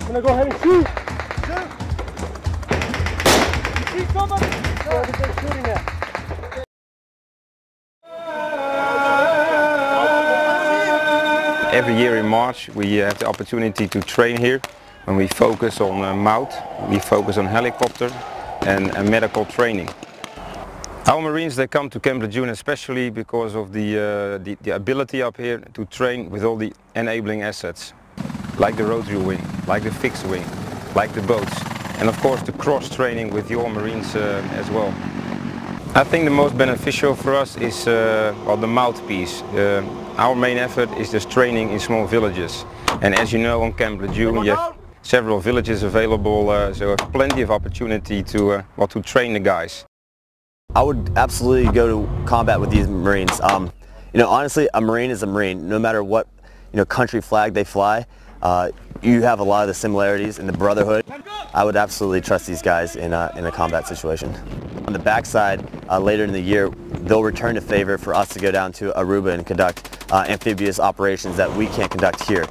Gonna go ahead and shoot. Shoot. You see somebody? Where they're shooting at. Every year in March we have the opportunity to train here when we focus on MOUT, we focus on helicopter and medical training. Our Marines, they come to Camp Lejeune especially because of the ability up here to train with all the enabling assets, like the rotary wing, like the fixed wing, like the boats, and of course the cross training with your Marines as well. I think the most beneficial for us is the MOUT piece. Our main effort is this training in small villages, and as you know, on Camp Lejeune you have several villages available, so have plenty of opportunity to train the guys. I would absolutely go to combat with these Marines. Honestly, a Marine is a Marine. No matter what country flag they fly, you have a lot of the similarities in the brotherhood. I would absolutely trust these guys in a combat situation. On the backside, later in the year, they'll return to favor for us to go down to Aruba and conduct amphibious operations that we can't conduct here.